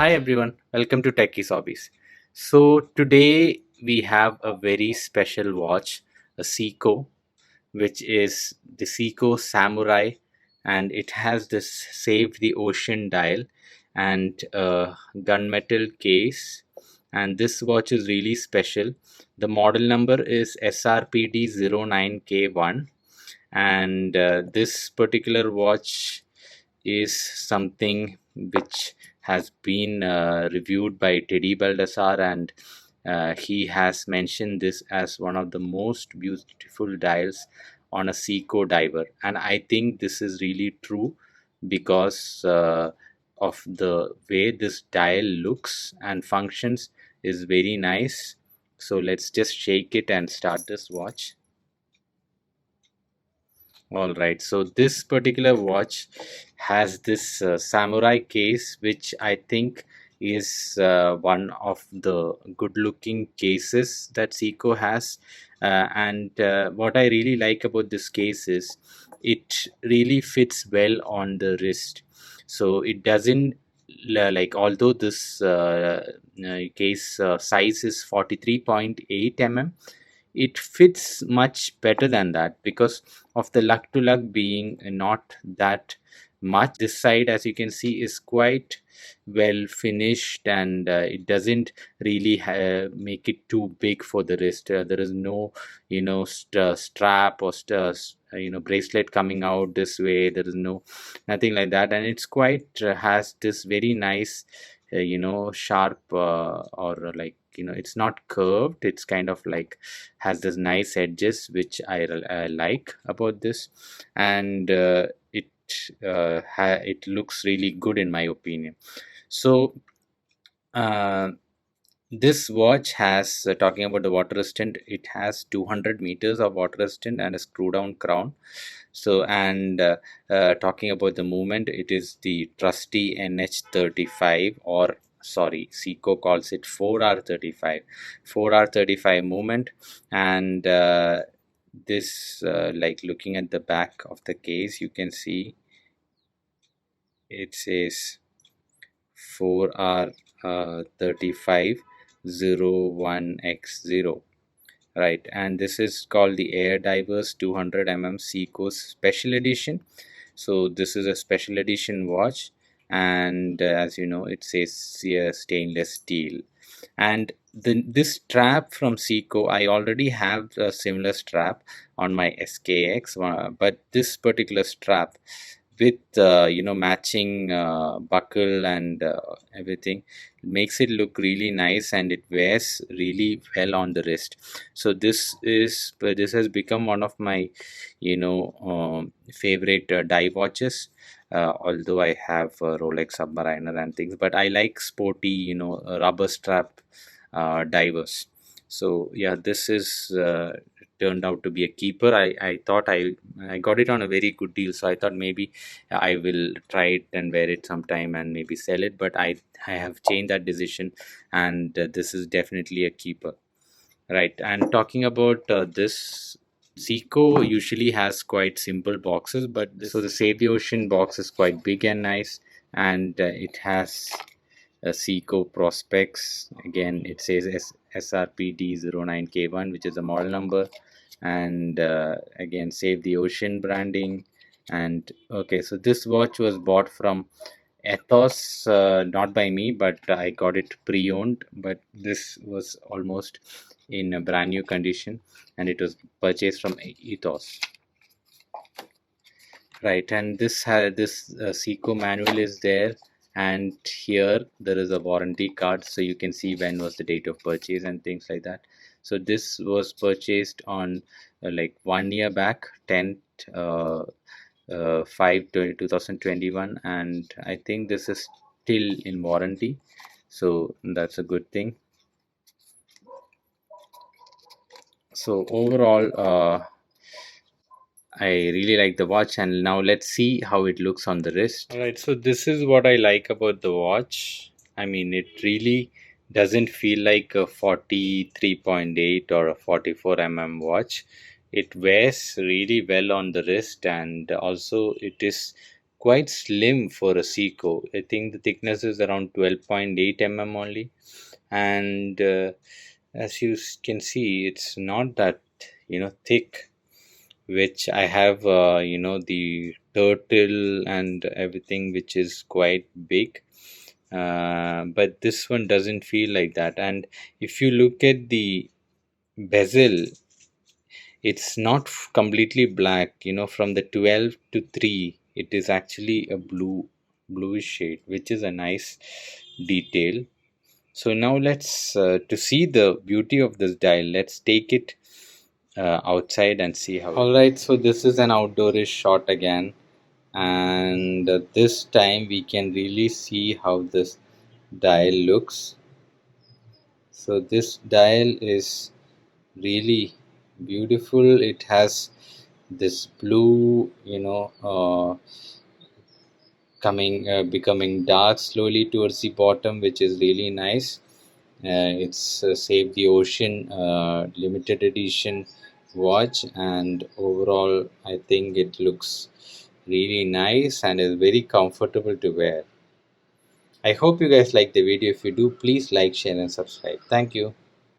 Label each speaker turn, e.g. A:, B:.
A: Hi everyone, welcome to Techies Hobbies. So today we have a very special watch, a Seiko, which is the Seiko Samurai, and it has this Save the Ocean dial and a gunmetal case. And this watch is really special. The model number is SRPD09K1, and this particular watch is something which has been reviewed by Teddy Baldassar, and he has mentioned this as one of the most beautiful dials on a Seiko diver. And I think this is really true because of the way this dial looks and functions is very nice. So let's just shake it and start this watch. All right, so this particular watch has this samurai case, which I think is one of the good looking cases that Seiko has. And what I really like about this case is it really fits well on the wrist. So it doesn't like, although this case size is 43.8 mm, it fits much better than that because of the lug to lug being not that much. This side, as you can see, is quite well finished, and it doesn't really make it too big for the wrist. There is no strap or bracelet coming out this way. There is nothing like that, and it's quite has this very nice sharp or like it's not curved, it's kind of like has this nice edges, which I like about this. And it looks really good in my opinion. So uh, this watch has talking about the water resistant, it has 200 meters of water resistant and a screw down crown. So and talking about the movement, it is the trusty NH35, or sorry, Seiko calls it 4R35, 4R35 movement. And this like looking at the back of the case, you can see it says 4R35 01X0, right? And this is called the Air Divers 200 Seiko Special Edition. So this is a special edition watch, and as you know, it says stainless steel. And this strap from Seiko, I already have a similar strap on my SKX, but this particular strap with matching buckle and everything makes it look really nice, and it wears really well on the wrist. So this has become one of my favorite dive watches, although I have Rolex Submariner and things, but I like sporty rubber strap divers. So yeah, this is turned out to be a keeper. I thought I got it on a very good deal, so I thought maybe I will try it and wear it sometime and maybe sell it, but I have changed that decision, and this is definitely a keeper, right? And talking about this, Seiko usually has quite simple boxes, but so the Save the Ocean box is quite big and nice, and it has a Seiko Prospex. Again, it says SRPD09K1, which is the model number, and again, Save the Ocean branding. And okay, so this watch was bought from Ethos, not by me, but I got it pre-owned. But this was almost in a brand new condition, and it was purchased from Ethos, right? And this Seiko manual is there, and here there is a warranty card, so you can see when was the date of purchase and things like that. So this was purchased on like 1 year back, 10th 2021, and I think this is still in warranty, so that's a good thing. So overall, I really like the watch, and now let's see how it looks on the wrist. All right, so this is what I like about the watch. I mean, it really doesn't feel like a 43.8 or a 44 mm watch. It wears really well on the wrist, and also it is quite slim for a Seiko. I think the thickness is around 12.8 mm only, and as you can see, it's not that thick, which I have the turtle and everything, which is quite big. But this one doesn't feel like that. And if you look at the bezel, it's not completely black. From the 12 to 3, it is actually a bluish shade, which is a nice detail. So now let's to see the beauty of this dial, let's take it outside and see how. All right, so this is an outdoorish shot again, and this time we can really see how this dial looks. So this dial is really beautiful. It has this blue, becoming dark slowly towards the bottom, which is really nice. It's Save the Ocean limited edition watch, and overall I think it looks really nice and is very comfortable to wear. I hope you guys like the video. If you do, please like, share and subscribe. Thank you.